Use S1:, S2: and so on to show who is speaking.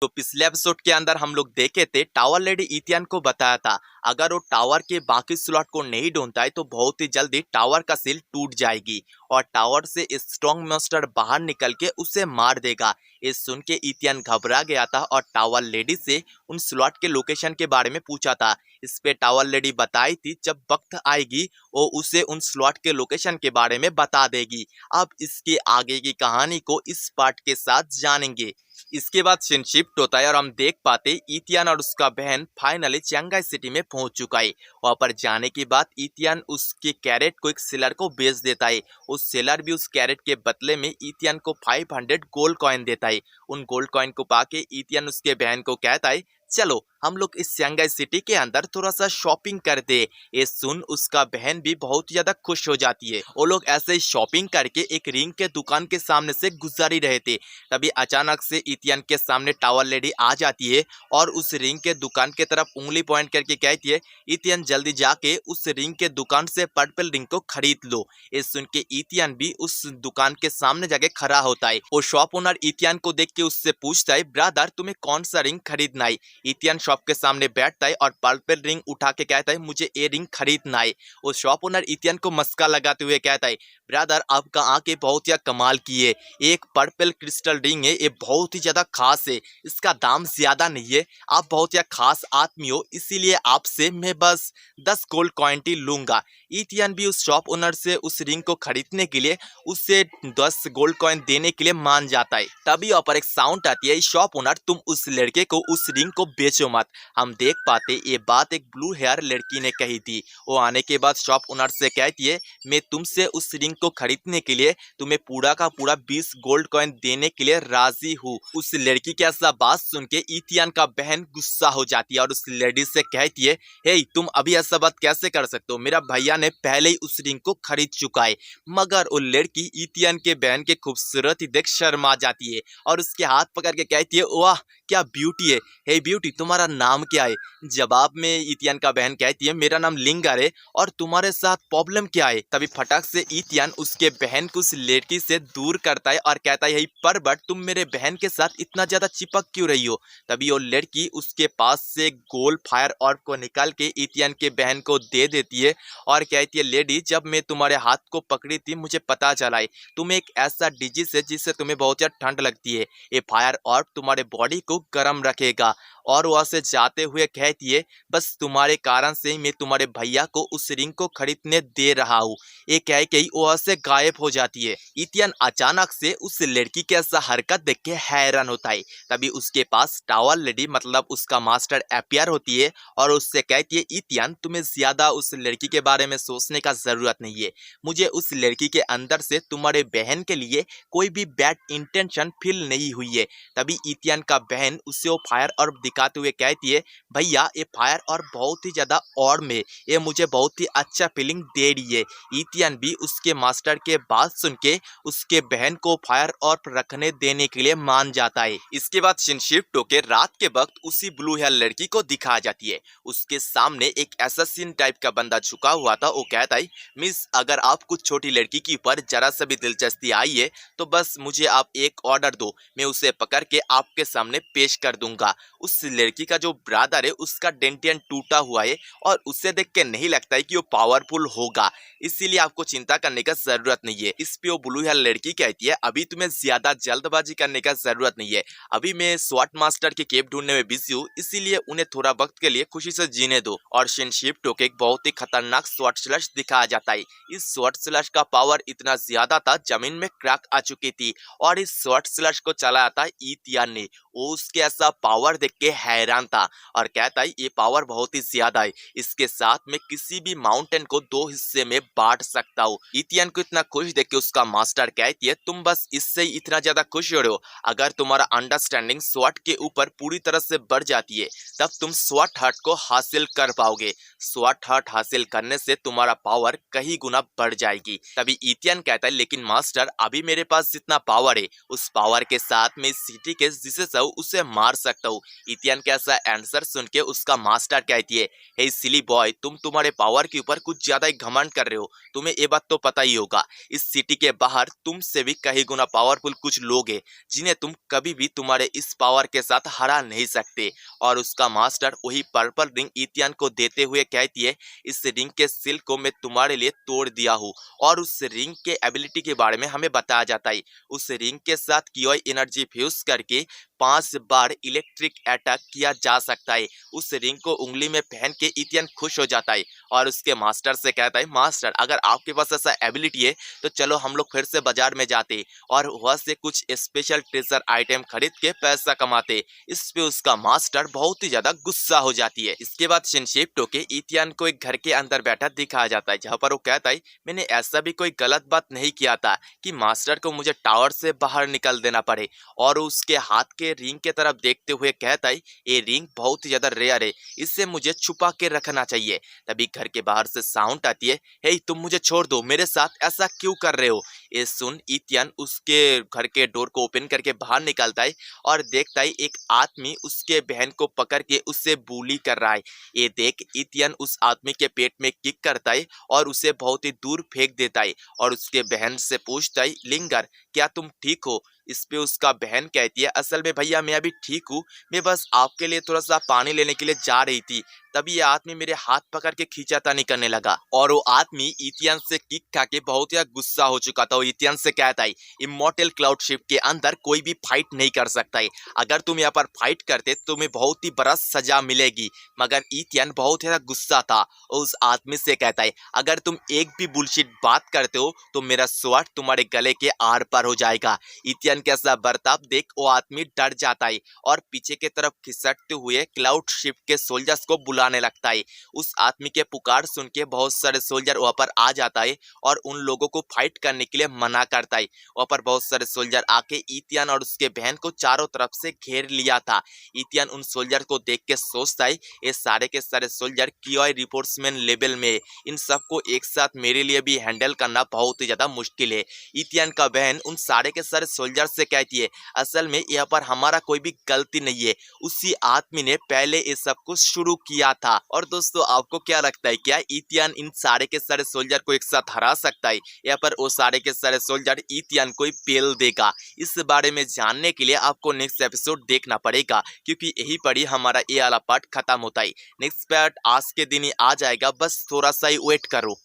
S1: तो पिछले एपिसोड के अंदर हम लोग देखे थे टावर लेडी इथियन को बताया था अगर वो टावर के बाकी स्लॉट को नहीं ढूंढता है तो बहुत ही जल्दी टावर का सील टूट जाएगी और टावर से स्ट्रॉन्ग मॉन्स्टर बाहर निकल के उसे मार देगा। ये सुन के इथियन घबरा गया था और टावर लेडी से उन स्लॉट के लोकेशन के बारे में पूछा था। इस पे टावर लेडी बताई थी जब वक्त आएगी वो उसे उन स्लॉट के लोकेशन के बारे में बता देगी। अब इसके आगे की कहानी को इस पार्ट के साथ जानेंगे। इसके बाद सीन शिफ्ट होता है और हम देख पाते इथियन और उसका बहन फाइनली चंगाई सिटी में पहुंच चुका है। वहां पर जाने के बाद इथियन उसके कैरेट को एक सेलर को बेच देता है। उस सेलर भी उस कैरेट के बदले में इथियन को 500 गोल्ड कॉइन देता है। उन गोल्ड कॉइन को पाके इथियन उसके बहन को कहता है चलो हम लोग इस शंघाई सिटी के अंदर थोड़ा सा शॉपिंग कर दे। ये सुन उसका बहन भी बहुत ज्यादा खुश हो जाती है। वो लोग ऐसे ही शॉपिंग करके एक रिंग के दुकान के सामने से गुजर ही रहे थे, तभी अचानक से इथियन के सामने टावर लेडी आ जाती है और उस रिंग के दुकान के तरफ उंगली पॉइंट करके कहती है इथियन जल्दी जाके उस रिंग के दुकान से पर्पल रिंग को खरीद लो। ये सुन के इथियन भी उस दुकान के सामने जाके खड़ा होता है। वो शॉप ओनर इथियन को देख के उससे पूछता है ब्रदर तुम्हें कौन सा रिंग खरीदना है। इथियन शॉप के सामने बैठता है और पर्पल रिंग उठा के कहता है मुझे ये रिंग खरीदना है। वो शॉप ओनर इथियन को मस्का लगाते हुए कहता है ब्रदर आपका आंखें बहुत ही कमाल की है, एक पर्पल क्रिस्टल रिंग है, ये बहुत ही ज्यादा खास है, इसका दाम ज्यादा नहीं है, आप बहुत ही खास आदमी हो इसीलिए आपसे मैं बस 10 गोल्ड कॉइन लूंगा। इथियन भी उस शॉप ओनर से उस रिंग को खरीदने के लिए उससे 10 गोल्ड कॉइन देने के लिए मान जाता है। तभी वहां पर एक साउंड आती है शॉप ओनर तुम उस लड़के को उस रिंग को बेचो मत। हम देख पाते ये बात एक ब्लू हेयर लड़की ने कही थी। वो आने के बाद शॉप ओनर से कहती है मैं तुमसे उस रिंग को खरीदने के लिए तुम्हें पूरा का पूरा 20 गोल्ड कॉइन देने के लिए राजी हूँ। उस लड़की की ऐसा बात सुन के इथियन का बहन गुस्सा हो जाती है और उस लेडी से कहती है हे तुम अभी ऐसा बात कैसे कर सकते हो, मेरा भैया ने पहले ही उस रिंग को खरीद चुका है। मगर वो लड़की इथियन के बहन के खूबसूरती देख शर्मा जाती है और उसके हाथ पकड़ के कहती है वाह क्या ब्यूटी है, हे ब्यूटी तुम्हारा नाम क्या है। जवाब में इथियन का बहन कहती है मेरा नाम लिंगर है और तुम्हारे साथ प्रॉब्लम क्या है। तभी फटक से इथियन उसके बहन को उस लड़की से दूर करता है और कहता है परबट तुम मेरे बहन के साथ इतना ज्यादा चिपक क्यों रही हो। तभी वो लड़की उसके पास से गोल्ड फायर ऑर्ब को निकाल के इथियन के बहन को दे देती है और कहती है लेडी जब मैं तुम्हारे हाथ को पकड़ी थी मुझे पता चला है तुम एक ऐसा डिजीज है जिससे तुम्हें बहुत ज्यादा ठंड लगती है, ये फायर ऑर्ब तुम्हारे बॉडी को गर्म रखेगा। और वहां से जाते हुए कहती है बस तुम्हारे कारण से मैं तुम्हारे भैया को उस रिंग को खरीदने दे रहा हूँ। ये कह के ही वहां से गायब हो जाती है। इथियन अचानक से उस लड़की के ऐसा हरकत देख के हैरान होता है। तभी उसके पास टावर लेडी मतलब उसका मास्टर अपीयर होती है और उससे कहती है इथियन तुम्हें ज्यादा उस लड़की के बारे में सोचने का जरूरत नहीं है, मुझे उस लड़की के अंदर से तुम्हारे बहन के लिए कोई भी बैड इंटेंशन फील नहीं हुई है। तभी इथियन का बहन उसे वो फायर ऑर्ब दिखाते हुए कहती है भैया ये फायर ऑर्ब बहुत ही ज्यादा और में ये मुझे बहुत ही अच्छा फीलिंग दे रही है। इथियन भी उसके मास्टर के बात सुन के उसके बहन को फायर ऑर्ब रखने देने के लिए मान जाता है। इसके बाद सीन शिफ्ट होकर रात के वक्त उसी ब्लू हेयर लड़की को दिखा जाती है। उसके सामने एक असैसिन टाइप का बंदा झुका हुआ था। वो कहता है मिस अगर आप कुछ छोटी लड़की के ऊपर जरा सा भी दिलचस्पी आई है तो बस मुझे आप एक ऑर्डर दो, मैं उसे पकड़ के आपके सामने पेश कर दूंगा। उस लड़की का जो ब्रदर है उसका डेंटियन टूटा हुआ है और उसे देख के नहीं लगता है कि वो पावरफुल होगा, इसीलिए आपको चिंता करने का जरूरत नहीं है। इस पे वो ब्लू हेयर लड़की कहती है अभी तुम्हें ज्यादा जल्दबाजी करने का जरूरत नहीं है, अभी मैं स्वॉट मास्टर की केप ढूंढने में बिजी हूँ इसीलिए उन्हें थोड़ा वक्त के लिए खुशी से जीने दो। और सीन शिफ्ट होकर एक बहुत ही खतरनाक स्वॉट स्लैश दिखाया जाता है। इस स्वॉट स्लैश का पावर इतना ज्यादा था जमीन में क्रैक आ चुकी थी और इस स्वॉट स्लैश को चलाया था इथियन ने। वो उसके ऐसा पावर देख के हैरान था और कहता है ये पावर बहुत ही ज्यादा है, इसके साथ मैं किसी भी माउंटेन को 2 हिस्से में बांट सकता हूँ। इथियन को इतना खुश देख के उसका मास्टर कहती है तुम बस इससे ही इतना ज्यादा खुश हो रहे हो, अगर तुम्हारा अंडरस्टैंडिंग स्वॉट के ऊपर पूरी तरह से बढ़ जाती है तब तुम स्वॉट हार्ट को हासिल कर पाओगे, स्वॉट हार्ट हासिल करने से तुम्हारा पावर कई गुना बढ़ जाएगी। तभी इथियन कहता है लेकिन मास्टर अभी मेरे पास जितना पावर है उस पावर के साथ मैं इस सिटी के जिसे चाहूं उसे मार सकता हूँ। इतियन का ऐसा आंसर सुन के उसका मास्टर कहती है, हे सिली बॉय, तुम तुम्हारे पावर के ऊपर कुछ ज्यादा ही घमंड कर रहे हो। तुम्हें ये बात तो पता ही होगा, इस सिटी के बाहर तुमसे भी कहीं गुना पावरफुल कुछ लोग हैं जिन्हें तुम कभी भी तुम्हारे इस पावर के साथ हरा नहीं सकते। और उसका मास्टर वही पर्पल रिंग इतियन को देते हुए कहती है, इस रिंग के सिल को मैं तुम्हारे लिए तोड़ दिया हूँ। और उस रिंग के एबिलिटी के बारे में हमें बताया जाता है, उस रिंग के साथ कियोई एनर्जी फ्यूज करके 5 बार इलेक्ट्रिक अटैक किया जा सकता है। उस रिंग को उंगली में पहन के इतियन खुश हो जाता है और उसके मास्टर से कहता है, मास्टर अगर आपके पास ऐसा एबिलिटी है तो चलो हम लोग फिर से बाजार में जाते और वहां से कुछ स्पेशल ट्रेजर आइटम खरीद के पैसा कमाते। इस पे उसका मास्टर बहुत ही ज्यादा गुस्सा हो जाती है। इसके बाद शिनशिप्टो के इतियन को एक घर के अंदर बैठा दिखाया जाता है, जहाँ पर वो कहता है, मैंने ऐसा भी कोई गलत बात नहीं किया था कि मास्टर को मुझे टावर से बाहर निकल देना पड़े। और उसके हाथ के रिंग के तरफ देखते हुए कहता है, ये रिंग बहुत ही ज्यादा रेयर है, इससे मुझे छुपा के रखना चाहिए। तभी घर के बाहर से साउंड आती है, हे तुम मुझे छोड़ दो, मेरे साथ ऐसा क्यों कर रहे हो। ये सुन इतियन उसके घर के डोर को ओपन करके बाहर निकलता है और देखता है एक आदमी उसके बहन को पकड़ के उससे bully कर रहा है। ये देख इतियन उस आदमी के पेट में किक करता है और उसे बहुत ही दूर फेंक देता है और उसके बहन से पूछता है, लिंगर क्या तुम ठीक हो। इस पे उसका बहन कहती है, असल में भैया मैं अभी ठीक हूँ, मैं बस आपके लिए थोड़ा सा पानी लेने के लिए जा रही थी, तभी ये आदमी मेरे हाथ पकड़ के खींचातानी करने लगा। और वो आदमी इतियन से किक खा के बहुत ही गुस्सा हो चुका था। वो इतियन से कहता है, इमॉर्टल क्लाउड शिप के अंदर कोई भी फाइट नहीं कर सकता है, अगर तुम यहाँ पर फाइट करते तो तुम्हें बहुत ही बड़ा सजा मिलेगी। मगर इतियन बहुत ही गुस्सा था और उस आदमी से कहता है, अगर तुम एक भी बुलशिट बात करते हो तो मेरा स्वॉर्ड तुम्हारे गले के आर पार हो जाएगा। इतियन कैसा बर्ताव देख वो आदमी डर जाता है और पीछे की तरफ खिसकते हुए क्लाउड शिप के सोल्जर्स को बुलाने लगता है। उस आदमी के पुकार सुन के बहुत सारे सोल्जर वहां पर आ जाता है और उन लोगों को फाइट करने के लिए मना करता है। वहां पर बहुत सारे सोल्जर आके इतियन और उसके बहन को चारों तरफ से घेर लिया था। इतियन उन सोल्जर को देख के सोचता है, ये सारे के सारे सोल्जर कियोई रिफोर्समेंट लेवल में, इन सबको एक साथ मेरे लिए भी हैंडल करना बहुत ही ज्यादा मुश्किल है। इतियन का बहन उन सारे के सारे सोल्जर से कहती है, असल में यहाँ पर हमारा कोई भी गलती नहीं है, उसी आदमी ने पहले ये सब कुछ शुरू किया था। और दोस्तों आपको क्या लगता है, क्या इतियन इन सारे के सारे सोल्जर को एक साथ हरा सकता है या पर वो सारे के सारे सोल्जर इतियन को ही पेल देगा। इस बारे में जानने के लिए आपको नेक्स्ट एपिसोड देखना पड़ेगा, क्योंकि यही पर ही हमारा ये वाला पार्ट खत्म होता है। नेक्स्ट पार्ट आज के दिन ही आ जाएगा, बस थोड़ा सा ही वेट करो।